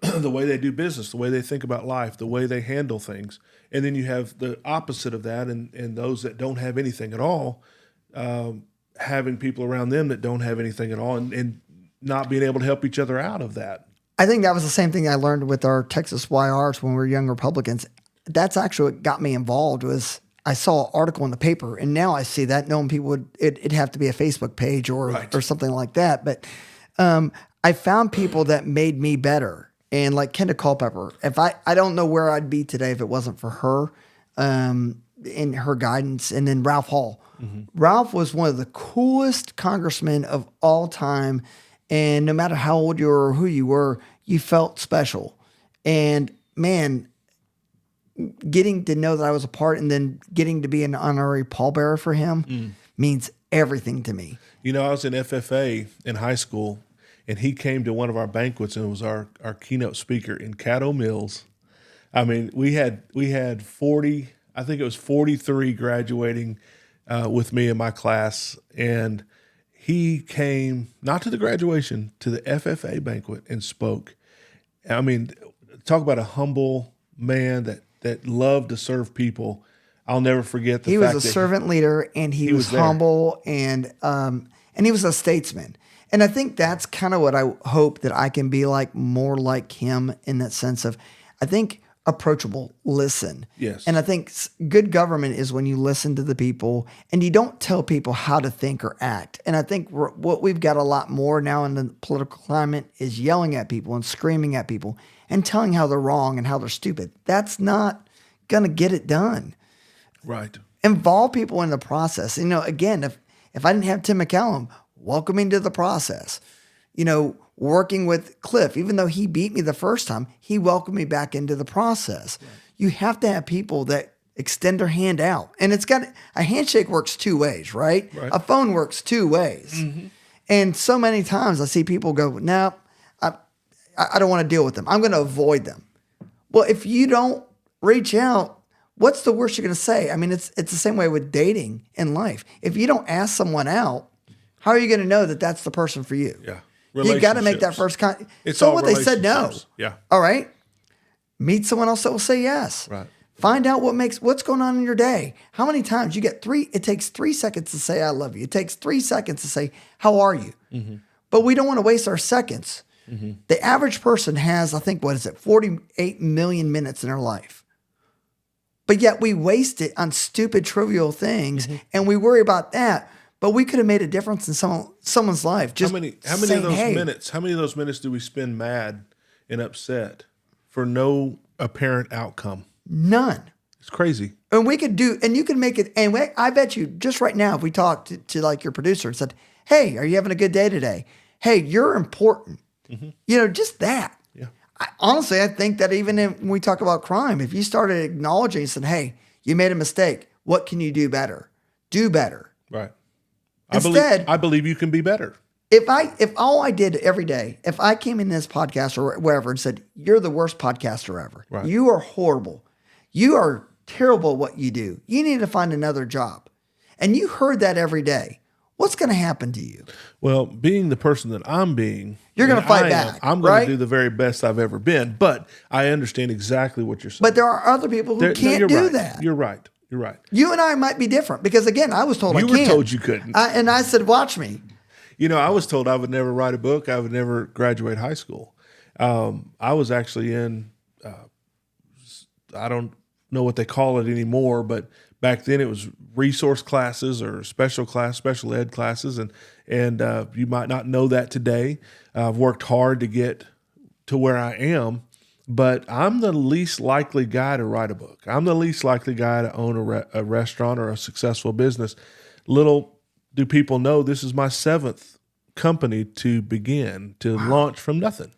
the way they do business, the way they think about life, the way they handle things. And then you have the opposite of that and those that don't have anything at all, having people around them that don't have anything at all and not being able to help each other out of that. I think that was the same thing I learned with our Texas YRs when we were young Republicans. That's actually what got me involved was I saw an article in the paper, and now I see that knowing people it'd have to be a Facebook page or something like that. But I found people that made me better. And like Kenda Culpepper, I don't know where I'd be today if it wasn't for her in her guidance. And then Ralph Hall. Mm-hmm. Ralph was one of the coolest congressmen of all time. And no matter how old you were or who you were, you felt special. And man, getting to know that I was a part and then getting to be an honorary pallbearer for him means everything to me. You know, I was in FFA in high school, and he came to one of our banquets and was our keynote speaker in Caddo Mills. I mean, we had 40, I think it was 43 graduating with me in my class, and he came not to the graduation, to the FFA banquet and spoke. I mean, talk about a humble man that loved to serve people. I'll never forget the fact that he was a servant leader, and he was humble, and he was a statesman. And I think that's kind of what I hope that I can be like, more like him in that sense of, I think, approachable, listen. Yes. And I think good government is when you listen to the people and you don't tell people how to think or act. And I think what we've got a lot more now in the political climate is yelling at people and screaming at people and telling how they're wrong and how they're stupid. That's not going to get it done. Right. Involve people in the process. You know, again, if I didn't have Tim McCallum welcoming to the process, you know, working with Cliff, even though he beat me the first time, he welcomed me back into the process. Right. You have to have people that extend their hand out. And a handshake works two ways, right? A phone works two ways. Mm-hmm. And so many times I see people go, no, I don't want to deal with them. I'm going to avoid them. Well, if you don't reach out, what's the worst you're going to say? I mean, it's the same way with dating in life. If you don't ask someone out, how are you going to know that that's the person for you? Yeah. You got to make that first contact. So what they said no. Yeah. All right. Meet someone else that will say yes. Right. Find out what's going on in your day. How many times you get it takes 3 seconds to say, I love you. It takes 3 seconds to say, how are you? Mm-hmm. But we don't want to waste our seconds. Mm-hmm. The average person has, I think, 48 million minutes in their life. But yet we waste it on stupid, trivial things. Mm-hmm. And we worry about that. But we could have made a difference in someone's life. Just how many of those minutes? How many of those minutes do we spend mad and upset for no apparent outcome? None. It's crazy. And we could and you can make it. And I bet you, just right now, if we talked to like your producer and said, "Hey, are you having a good day today? Hey, you're important." Mm-hmm. You know, just that. Yeah. Honestly, I think that even when we talk about crime, if you started acknowledging and said, "Hey, you made a mistake. What can you do better? Do better." Right. Instead, I believe you can be better. If all I did every day, if I came in this podcast or wherever and said, "You're the worst podcaster ever. Right. You are horrible. You are terrible at what you do. You need to find another job." And you heard that every day. What's going to happen to you? Well, being the person that I'm being, you're going to fight back. I'm going to do the very best I've ever been. But I understand exactly what you're saying. But there are other people who can't do that. You're right. You're right. You and I might be different because, again, I was told I can't. You were told you couldn't. And I said, watch me. You know, I was told I would never write a book. I would never graduate high school. I was actually in, I don't know what they call it anymore, but back then it was resource classes or special ed classes, and you might not know that today. I've worked hard to get to where I am, but I'm the least likely guy to write a book. I'm the least likely guy to own a restaurant or a successful business. Little do people know this is my 7th company to begin, to launch from nothing.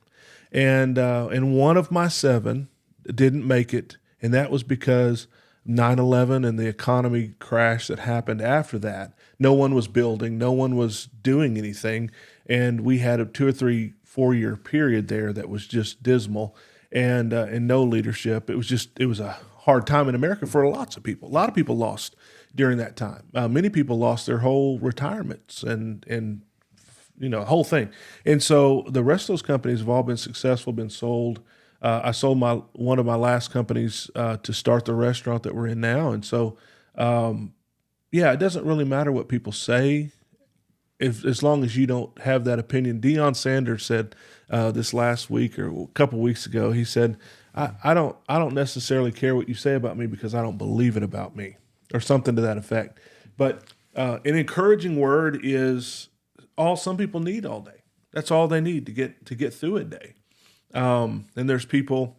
And one of my 7 didn't make it, and that was because 9/11 and the economy crash that happened after that. No one was building, no one was doing anything, and we had a 2 or 3, 4-year period there that was just dismal, and no leadership. It was a hard time in America for lots of people. A lot of people lost during that time. Many people lost their whole retirements and whole thing. And so the rest of those companies have all been successful, been sold. I sold one of my last companies to start the restaurant that we're in now. And so, it doesn't really matter what people say, as long as you don't have that opinion. Deion Sanders said this last week or a couple weeks ago, he said, I don't necessarily care what you say about me because I don't believe it about me, or something to that effect. But an encouraging word is all some people need all day. That's all they need to get through a day. And there's people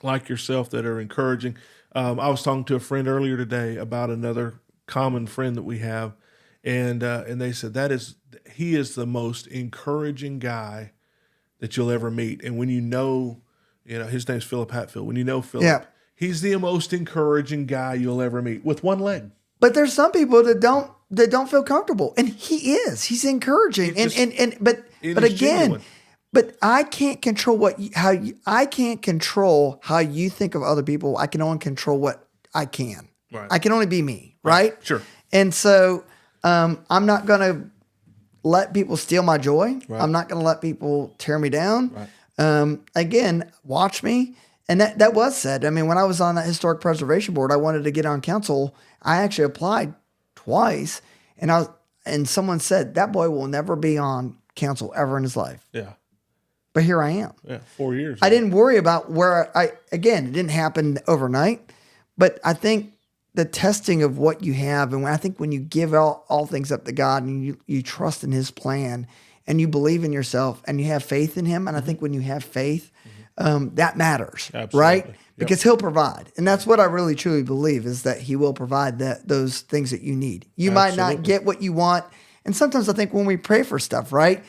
like yourself that are encouraging. I was talking to a friend earlier today about another common friend that we have, and they said he is the most encouraging guy that you'll ever meet. And when his name's Philip Hatfield. When you know Philip, he's the most encouraging guy you'll ever meet with one leg. But there's some people that don't feel comfortable, and he is. He's encouraging, but again. Genuine. But I can't control I can't control how you think of other people. I can only control what I can. Right. I can only be me, right? Sure. And so I'm not going to let people steal my joy. Right. I'm not going to let people tear me down. Right. Again, watch me. And that was said. I mean, when I was on that historic preservation board, I wanted to get on council. I actually applied twice, and someone said that boy will never be on council ever in his life. Yeah. But here I am. Yeah, 4 years. I didn't worry about it didn't happen overnight, but I think the testing of what you have, and I think when you give all things up to God and you trust in his plan and you believe in yourself and you have faith in him, and I think when you have faith, that matters, absolutely. Right? Because he'll provide. And that's what I really truly believe, is that he will provide those things that you need. You might not get what you want. And sometimes I think when we pray for stuff, right,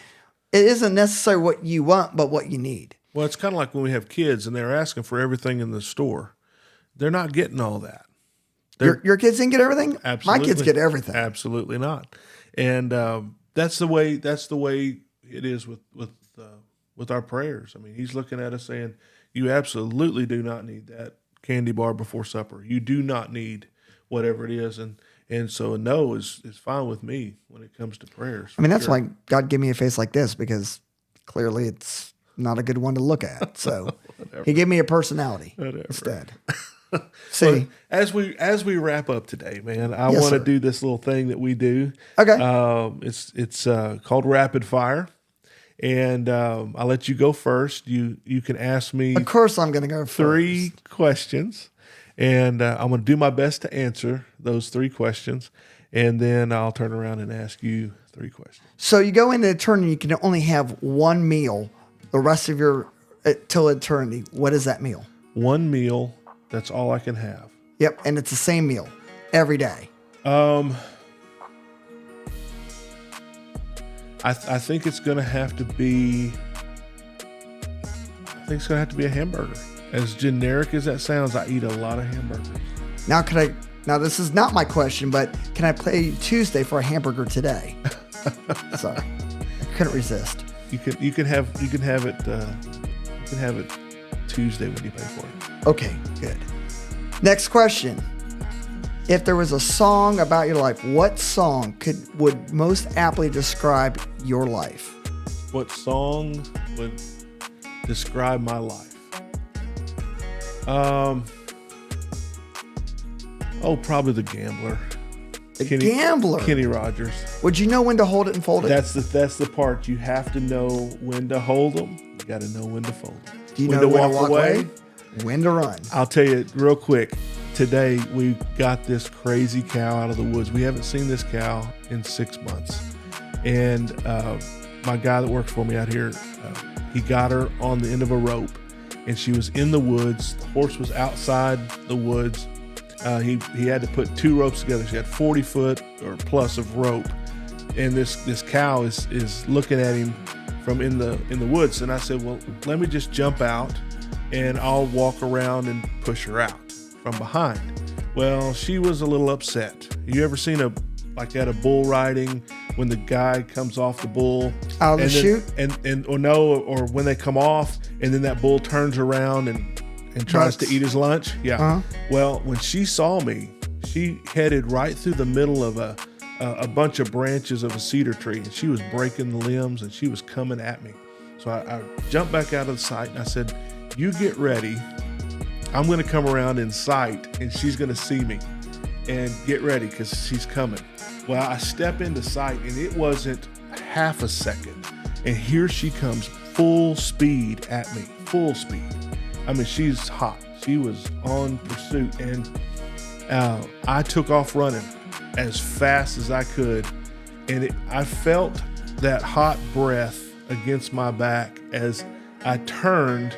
it isn't necessarily what you want, but what you need. Well, it's kind of like when we have kids and they're asking for everything in the store. They're not getting all that. Your kids didn't get everything? Absolutely. My kids get everything. Absolutely not. And that's the way it is with our prayers. I mean, he's looking at us saying, you absolutely do not need that candy bar before supper. You do not need whatever it is. And so a no is fine with me when it comes to prayers. I mean, that's why God gave me a face like this, because clearly it's not a good one to look at. So he gave me a personality instead. See, well, as we wrap up today, man, I want to do this little thing that we do. Okay. It's called Rapid Fire. And I'll let you go first. You can ask me. Of course I'm going to go first. 3 questions. And I'm going to do my best to answer those 3 questions. And then I'll turn around and ask you 3 questions. So you go into eternity, you can only have one meal the rest of your, till eternity. What is that meal? One meal. That's all I can have. Yep. And it's the same meal every day. I think it's going to have to be, a hamburger. As generic as that sounds, I eat a lot of hamburgers. Now this is not my question, but can I play Tuesday for a hamburger today? Sorry, I couldn't resist. You can have it Tuesday when you pay for it. Okay, good. Next question. If there was a song about your life, what song would most aptly describe your life? What song would describe my life? Probably The Gambler. Gambler. Kenny Rogers. Would you know when to hold it and fold it? That's the part. You have to know when to hold them. You got to know when to fold them. Do you know when to walk away? When to run. I'll tell you real quick. today we got this crazy cow out of the woods. We haven't seen this cow in 6 months. And my guy that works for me out here, he got her on the end of a rope, and she was in the woods. The horse was outside the woods. He had to put 2 ropes together. She had 40 foot or plus of rope, and this cow is looking at him from in the woods. And I said, well, let me just jump out, and I'll walk around and push her out from behind. Well, she was a little upset. You ever seen at a bull riding, when the guy comes off the bull out of the chute, or when they come off and then that bull turns around and tries to eat his lunch? Yeah. Uh-huh. Well, when she saw me, she headed right through the middle of a bunch of branches of a cedar tree, and she was breaking the limbs, and she was coming at me. So I jumped back out of the sight, and I said, you get ready. I'm going to come around in sight, and she's going to see me, and get ready because she's coming. Well, I step into sight, and it wasn't half a second, and here she comes full speed at me, full speed. I mean, she's hot. She was on pursuit, and I took off running as fast as I could, and I felt that hot breath against my back as I turned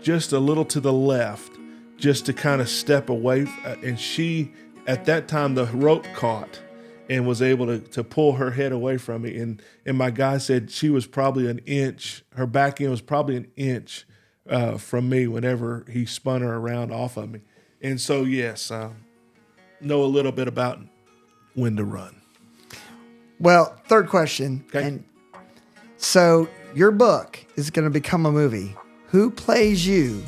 just a little to the left, just to kind of step away, and she, at that time, the rope caught and was able to pull her head away from me. And my guy said she was probably an inch, her back end was probably an inch from me whenever he spun her around off of me. And so, yes, know a little bit about when to run. Well, third question. Okay. And so your book is going to become a movie. Who plays you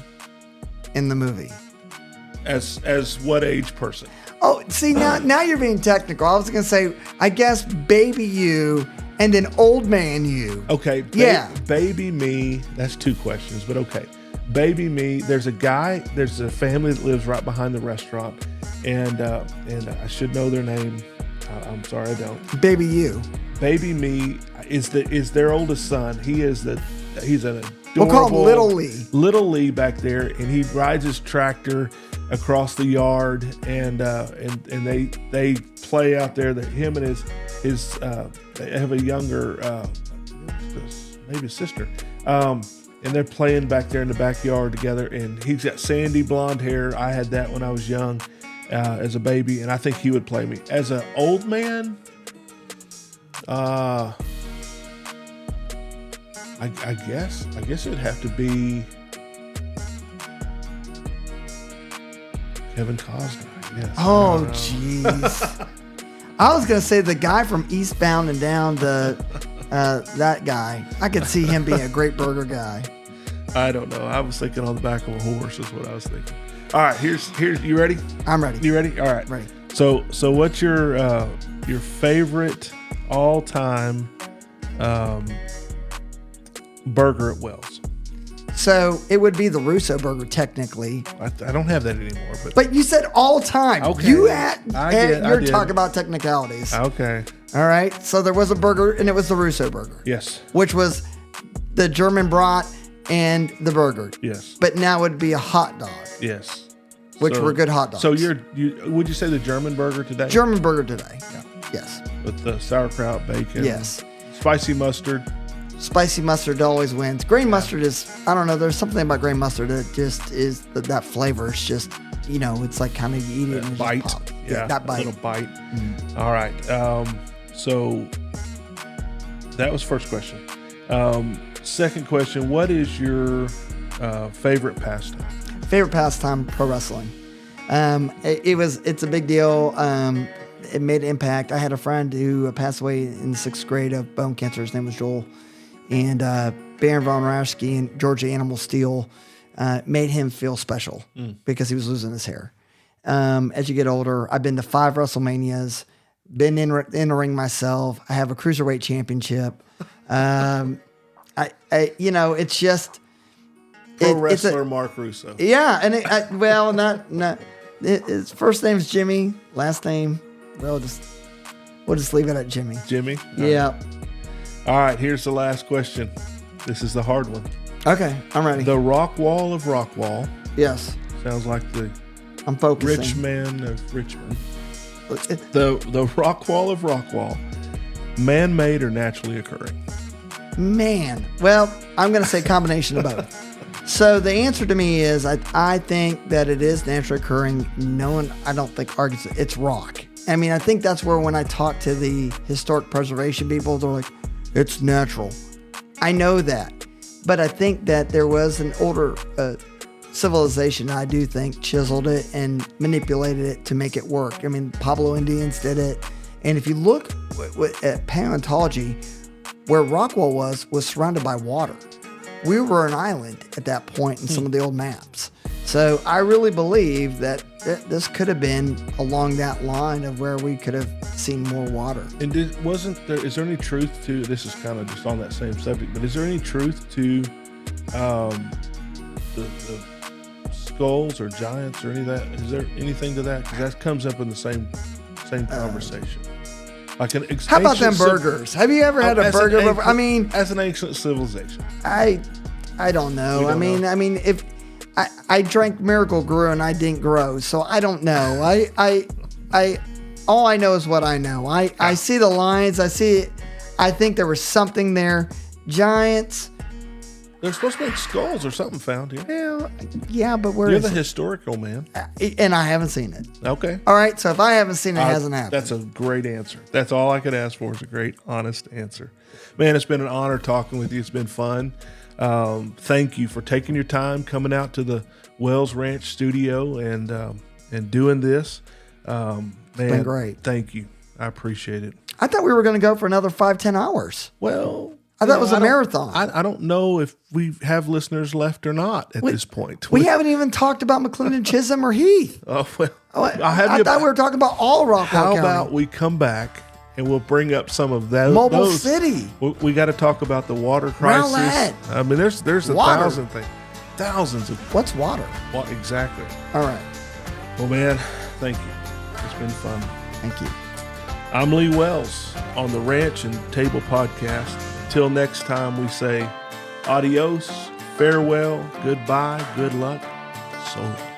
in the movie? As what age person? Oh, see, now you're being technical. I was going to say, I guess baby you and an old man you. Okay. Baby me. That's 2 questions, but okay. Baby me. There's a family that lives right behind the restaurant, and I should know their name. I'm sorry, I don't. Baby you. Baby me is their oldest son. He's an adorable. We'll call him Little Lee. Little Lee back there, and he rides his tractor across the yard, and they play out there. That him and his they have a younger maybe a sister, and they're playing back there in the backyard together. And he's got sandy blonde hair. I had that when I was young, as a baby, and I think he would play me as an old man. I guess it'd have to be Kevin Costner. Yes. Oh, jeez. I was going to say the guy from Eastbound and Down, that guy. I could see him being a great burger guy. I don't know. I was thinking on the back of a horse is what I was thinking. All right, here's you ready? I'm ready. You ready? All right. Ready. So what's your favorite all-time burger at Wells? So it would be the Russo burger, technically. I don't have that anymore. But you said all time. Okay. You're talking about technicalities. Okay. All right. So there was a burger, and it was the Russo burger. Yes. Which was the German brat and the burger. Yes. But now it would be a hot dog. Yes. Which were good hot dogs. So would you say the German burger today? German burger today. Yeah. Yes. With the sauerkraut, bacon. Yes. Spicy mustard. Spicy mustard always wins. Grain mustard is, I don't know, there's something about grain mustard that just is, that flavor is just, it's like kind of you eat it and bite. Just pop. Yeah, that bite. A little bite. Mm-hmm. All right. So that was first question. Second question, what is your favorite pastime? Favorite pastime, pro wrestling. It's a big deal. It made an impact. I had a friend who passed away in the 6th grade of bone cancer. His name was Joel. And Baron Von Raschke and Georgia Animal Steel made him feel special because he was losing his hair. As you get older, I've been to 5 WrestleManias, been in the ring myself. I have a cruiserweight championship. It's just Pro wrestler Mark Russo. Yeah, and his first name's Jimmy, last name. We'll just leave it at Jimmy. Jimmy? Yeah. All right, here's the last question. This is the hard one. Okay, I'm ready. The Rockwall of Rockwall. Yes. Sounds like the I'm focusing. Rich man of Richmond. The Rockwall of Rockwall, man-made or naturally occurring? Man, well, I'm going to say combination of both. So the answer to me is I think that it is naturally occurring. No one, I don't think argues it's rock. I mean, I think that's where when I talk to the historic preservation people, they're like, it's natural. I know that. But I think that there was an older civilization, I do think, chiseled it and manipulated it to make it work. I mean, Pueblo Indians did it. And if you look at paleontology, where Rockwall was surrounded by water. We were an island at that point in some of the old maps. So I really believe that this could have been along that line of where we could have seen more water. And is there any truth to, this is kind of just on that same subject, but is there any truth to the skulls or giants or any of that? Is there anything to that? Because that comes up in the same conversation. Like how about them burgers? Have you ever had a burger? I mean, as an ancient civilization, I don't know. I mean, if I drank Miracle Brew and I didn't grow, so I don't know. I all I know is what I know. I see the lines. I see it. I think there was something there. Giants. There's supposed to be skulls or something found here. Yeah, but where You're is the it? Historical man. And I haven't seen it. Okay. All right, so if I haven't seen it, it hasn't happened. That's a great answer. That's all I could ask for is a great, honest answer. Man, it's been an honor talking with you. It's been fun. Thank you for taking your time, coming out to the Wells Ranch studio and doing this. Man, it's been great. Thank you. I appreciate it. I thought we were going to go for another 5-10 hours. Well, I thought it was a marathon. I don't know if we have listeners left or not at this point. We haven't even talked about McLean and Chisholm or Heath. Oh, well, I thought we were talking about all Rockwall County. How about we come back and we'll bring up some of those. Mobile City. We got to talk about the water crisis. Rowlett. I mean, there's a thousand things. Thousands of. What's water? What exactly? All right. Well, man, thank you. It's been fun. Thank you. I'm Lee Wells on the Ranch and Table Podcast. Until next time, we say adios, farewell, goodbye, good luck, so long.